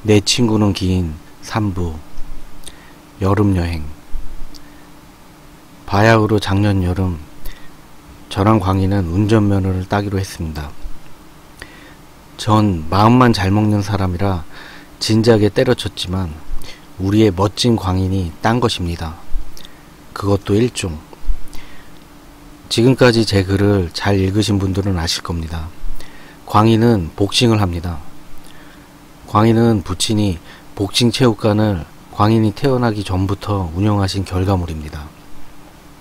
내 친구는 긴 3부 여름여행. 바야흐로 작년 여름 저랑 광희는 운전면허를 따기로 했습니다. 전 마음만 잘 먹는 사람이라 진작에 때려쳤지만 우리의 멋진 광인이 딴 것입니다. 그것도 일종. 지금까지 제 글을 잘 읽으신 분들은 아실 겁니다. 광희는 복싱을 합니다. 광희는 부친이 복싱 체육관을 광인이 태어나기 전부터 운영하신 결과물입니다.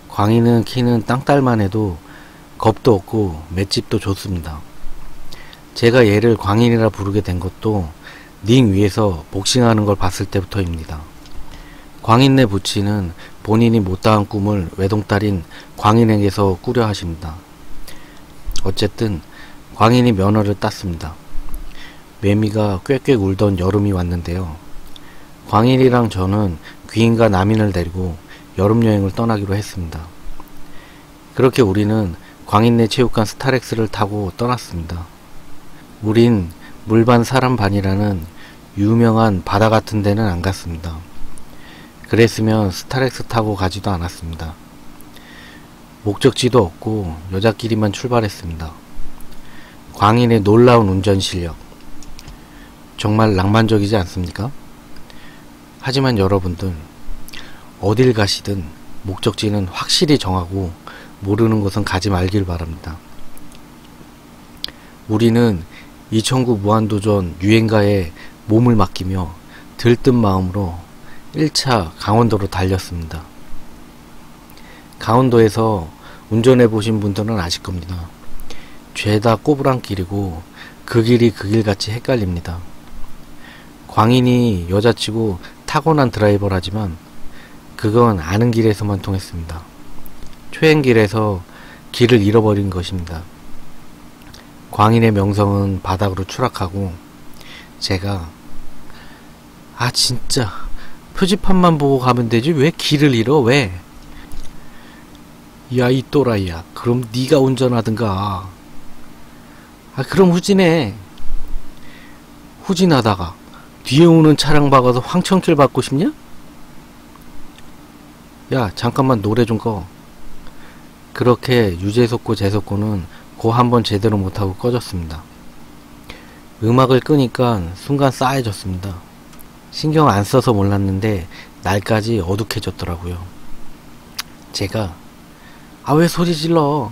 광희는 키는 땅딸만 해도 겁도 없고 맷집도 좋습니다. 제가 얘를 광인이라 부르게 된 것도 링 위에서 복싱하는 걸 봤을 때부터입니다. 광인네 부친은 본인이 못다한 꿈을 외동딸인 광인에게서 꾸려 하십니다. 어쨌든 광인이 면허를 땄습니다. 매미가 꽥꽥 울던 여름이 왔는데요. 광인이랑 저는 귀인과 남인을 데리고 여름여행을 떠나기로 했습니다. 그렇게 우리는 광인네 체육관 스타렉스를 타고 떠났습니다. 우린 물반 사람반이라는 유명한 바다 같은 데는 안 갔습니다. 그랬으면 스타렉스 타고 가지도 않았습니다. 목적지도 없고 여자끼리만 출발했습니다. 광인의 놀라운 운전 실력. 정말 낭만적이지 않습니까? 하지만 여러분들, 어딜 가시든 목적지는 확실히 정하고 모르는 곳은 가지 말길 바랍니다. 우리는 2009 무한도전 유행가에 몸을 맡기며 들뜬 마음으로 1차 강원도로 달렸습니다. 강원도에서 운전해 보신 분들은 아실 겁니다. 죄다 꼬부랑길이고 그 길이 그 길같이 헷갈립니다. 광인이 여자치고 타고난 드라이버라지만 그건 아는 길에서만 통했습니다. 초행길에서 길을 잃어버린 것입니다. 광인의 명성은 바닥으로 추락하고 제가 진짜 표지판만 보고 가면 되지 왜 길을 잃어? 왜? 야 이 또라이야, 그럼 네가 운전하든가. 그럼 후진해. 후진하다가 뒤에 오는 차량 박아서 황천길 밟고 싶냐? 야 잠깐만 노래 좀 꺼. 그렇게 유재석고 재석고는 고 한번 제대로 못하고 꺼졌습니다. 음악을 끄니까 순간 싸해졌습니다. 신경 안 써서 몰랐는데 날까지 어둑해졌더라고요. 제가 왜 소리 질러?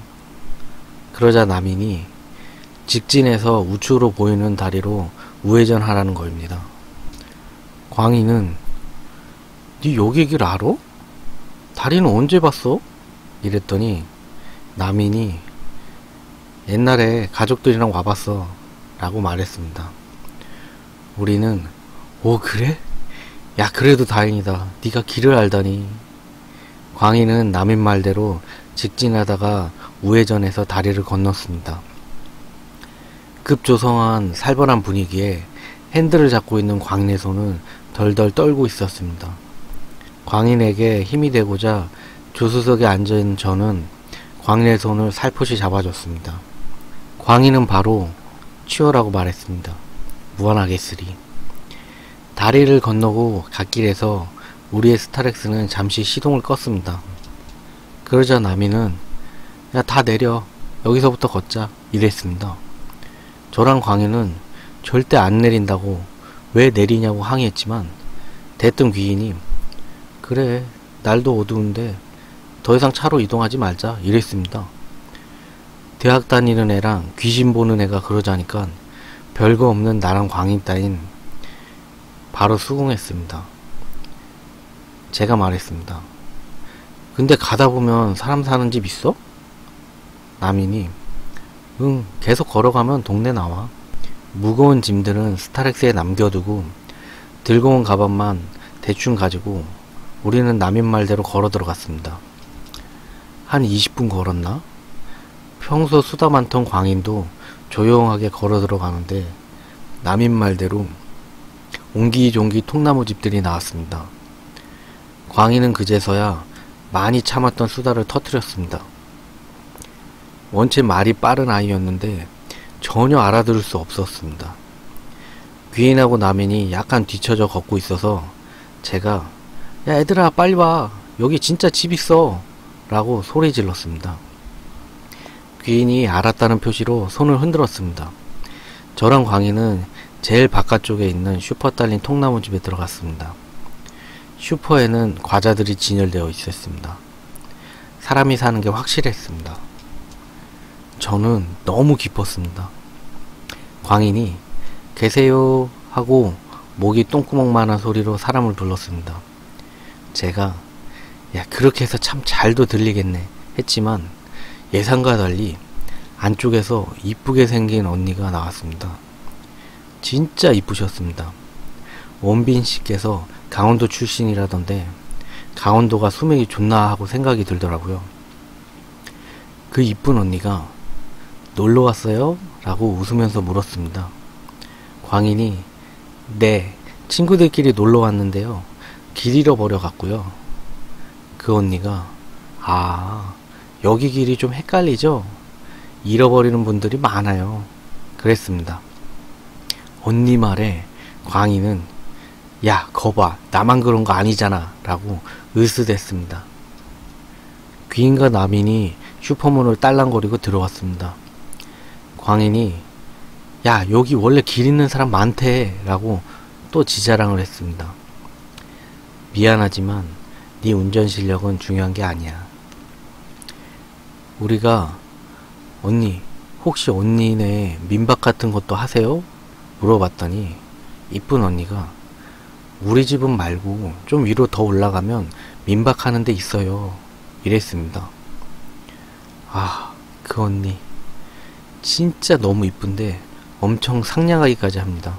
그러자 남인이 직진해서 우측으로 보이는 다리로 우회전 하라는 거입니다. 광희는 네 여기 길 알아? 다리는 언제 봤어? 이랬더니 남인이 옛날에 가족들이랑 와봤어 라고 말했습니다. 우리는 그래? 야 그래도 다행이다. 네가 길을 알다니. 광희는 남인 말대로 직진하다가 우회전해서 다리를 건넜습니다. 급조성한 살벌한 분위기에 핸들을 잡고 있는 광인의 손은 덜덜 떨고 있었습니다. 광인에게 힘이 되고자 조수석에 앉은 저는 광인의 손을 살포시 잡아줬습니다. 광인은 바로 치워라고 말했습니다. 무한하겠으리. 다리를 건너고 갓길에서 우리의 스타렉스는 잠시 시동을 껐습니다. 그러자 남이는 야 다 내려, 여기서부터 걷자 이랬습니다. 저랑 광희는 절대 안 내린다고 왜 내리냐고 항의했지만 대뜸 귀인이 그래 날도 어두운데 더 이상 차로 이동하지 말자 이랬습니다. 대학 다니는 애랑 귀신 보는 애가 그러자니까 별거 없는 나랑 광희 따윈 바로 수긍했습니다. 제가 말했습니다. 근데 가다 보면 사람 사는 집 있어? 남인이 응 계속 걸어가면 동네 나와. 무거운 짐들은 스타렉스에 남겨두고 들고 온 가방만 대충 가지고 우리는 남인 말대로 걸어 들어갔습니다. 한 20분 걸었나? 평소 수다 많던 광인도 조용하게 걸어 들어가는데 남인 말대로 옹기종기 통나무 집들이 나왔습니다. 광인은 그제서야 많이 참았던 수다를 터뜨렸습니다. 원체 말이 빠른 아이였는데 전혀 알아들을 수 없었습니다. 귀인하고 남인이 약간 뒤쳐져 걷고 있어서 제가 야 얘들아 빨리 와 여기 진짜 집 있어 라고 소리 질렀습니다. 귀인이 알았다는 표시로 손을 흔들었습니다. 저랑 광희는 제일 바깥쪽에 있는 슈퍼 딸린 통나무집에 들어갔습니다. 슈퍼에는 과자들이 진열되어 있었습니다. 사람이 사는 게 확실했습니다. 저는 너무 기뻤습니다. 광인이 계세요 하고 목이 똥구멍만한 소리로 사람을 불렀습니다. 제가 야 그렇게 해서 참 잘도 들리겠네 했지만 예상과 달리 안쪽에서 이쁘게 생긴 언니가 나왔습니다. 진짜 이쁘셨습니다. 원빈씨께서 강원도 출신이라던데 강원도가 수명이 좋나 하고 생각이 들더라고요. 그 이쁜 언니가 놀러 왔어요? 라고 웃으면서 물었습니다. 광인이 네 친구들끼리 놀러 왔는데요. 길 잃어버려 갔고요. 그 언니가 아 여기 길이 좀 헷갈리죠? 잃어버리는 분들이 많아요. 그랬습니다. 언니 말에 광희는 야 거봐 나만 그런 거 아니잖아 라고 으스댔습니다. 귀인과 남인이 슈퍼문을 딸랑거리고 들어왔습니다. 광인이 야 여기 원래 길 있는 사람 많대 라고 또 지자랑을 했습니다. 미안하지만 네 운전 실력은 중요한 게 아니야. 우리가 언니 혹시 언니네 민박 같은 것도 하세요? 물어봤더니 이쁜 언니가 우리 집은 말고 좀 위로 더 올라가면 민박 하는 데 있어요 이랬습니다. 아 그 언니 진짜 너무 이쁜데 엄청 상냥하기까지 합니다.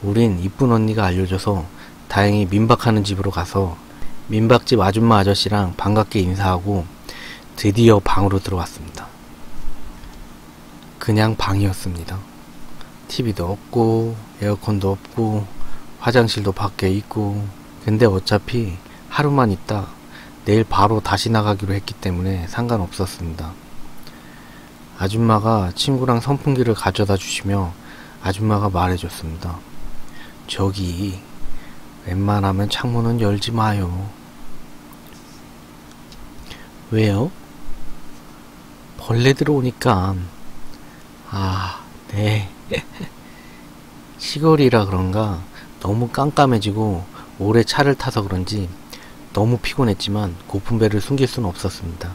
우린 이쁜 언니가 알려줘서 다행히 민박하는 집으로 가서 민박집 아줌마 아저씨랑 반갑게 인사하고 드디어 방으로 들어왔습니다. 그냥 방이었습니다. TV도 없고 에어컨도 없고 화장실도 밖에 있고 근데 어차피 하루만 있다 내일 바로 다시 나가기로 했기 때문에 상관없었습니다. 아줌마가 친구랑 선풍기를 가져다 주시며 아줌마가 말해줬습니다. 저기 웬만하면 창문은 열지 마요. 왜요? 벌레 들어오니까. 아, 네. 시골이라 그런가 너무 깜깜해지고 오래 차를 타서 그런지 너무 피곤했지만 고픈 배를 숨길 수는 없었습니다.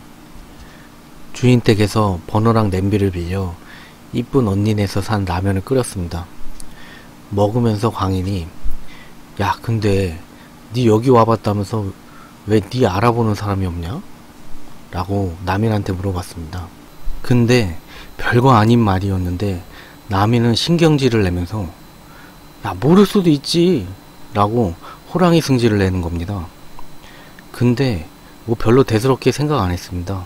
주인 댁에서 버너랑 냄비를 빌려 이쁜 언니네에서 산 라면을 끓였습니다. 먹으면서 광인이 야 근데 니 여기 와봤다면서 왜 니 알아보는 사람이 없냐? 라고 남인한테 물어봤습니다. 근데 별거 아닌 말이었는데 남인은 신경질을 내면서 야 모를 수도 있지 라고 호랑이 승질을 내는 겁니다. 근데 뭐 별로 대수롭게 생각 안 했습니다.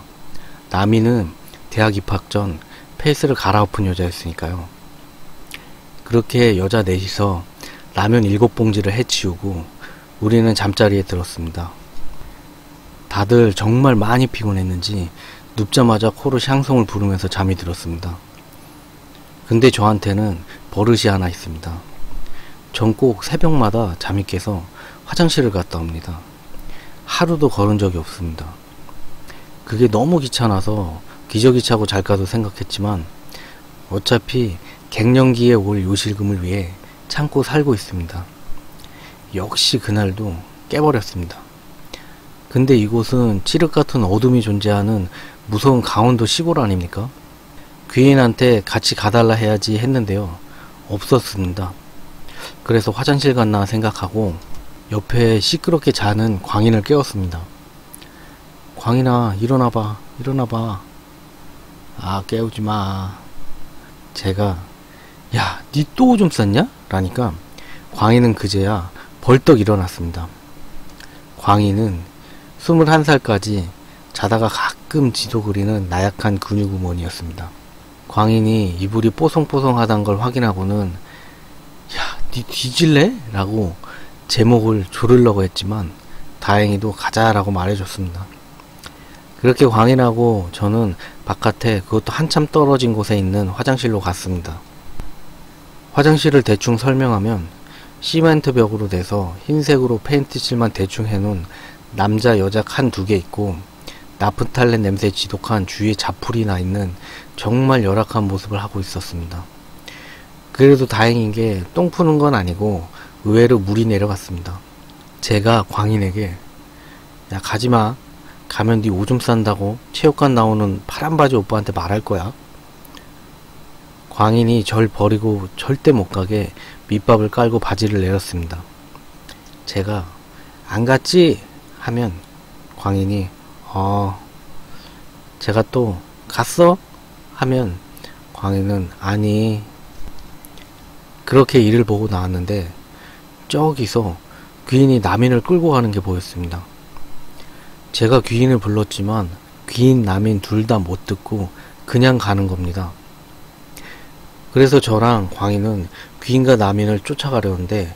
남인은 대학 입학 전 페이스를 갈아엎은 여자였으니까요. 그렇게 여자 넷이서 라면 7봉지를 해치우고 우리는 잠자리에 들었습니다. 다들 정말 많이 피곤했는지 눕자마자 코로 샹송을 부르면서 잠이 들었습니다. 근데 저한테는 버릇이 하나 있습니다. 전 꼭 새벽마다 잠이 깨서 화장실을 갔다 옵니다. 하루도 걸은 적이 없습니다. 그게 너무 귀찮아서 기저귀 차고 잘까도 생각했지만 어차피 갱년기에 올 요실금을 위해 참고 살고 있습니다. 역시 그날도 깨버렸습니다. 근데 이곳은 칠흑같은 어둠이 존재하는 무서운 강원도 시골 아닙니까? 귀인한테 같이 가달라 해야지 했는데요. 없었습니다. 그래서 화장실 갔나 생각하고 옆에 시끄럽게 자는 광인을 깨웠습니다. 광인아 일어나봐 일어나봐. 아 깨우지마. 제가 야 니 또 오줌 쌌냐? 라니까 광인은 그제야 벌떡 일어났습니다. 광인은 21살까지 자다가 가끔 지도 그리는 나약한 근육우먼이었습니다. 광인이 이불이 뽀송뽀송하단 걸 확인하고는 야 니 뒤질래? 라고 제목을 조르려고 했지만 다행히도 가자라고 말해줬습니다. 그렇게 광인하고 저는 바깥에 그것도 한참 떨어진 곳에 있는 화장실로 갔습니다. 화장실을 대충 설명하면 시멘트 벽으로 돼서 흰색으로 페인트 칠만 대충 해놓은 남자 여자 칸 2개 있고 나프탈렌 냄새 지독한 주위에 자풀이 나 있는 정말 열악한 모습을 하고 있었습니다. 그래도 다행인 게 똥 푸는 건 아니고 의외로 물이 내려갔습니다. 제가 광인에게 야 가지마, 가면 네 오줌 싼다고 체육관 나오는 파란 바지 오빠한테 말할 거야. 광인이 절 버리고 절대 못 가게 밑밥을 깔고 바지를 내렸습니다. 제가 안 갔지? 하면 광인이 제가 또 갔어? 하면 광인은 아니. 그렇게 이를 보고 나왔는데 저기서 귀인이 남인을 끌고 가는 게 보였습니다. 제가 귀인을 불렀지만 귀인 남인 둘 다 못 듣고 그냥 가는 겁니다. 그래서 저랑 광인은 귀인과 남인을 쫓아가려는데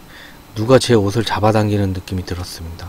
누가 제 옷을 잡아당기는 느낌이 들었습니다.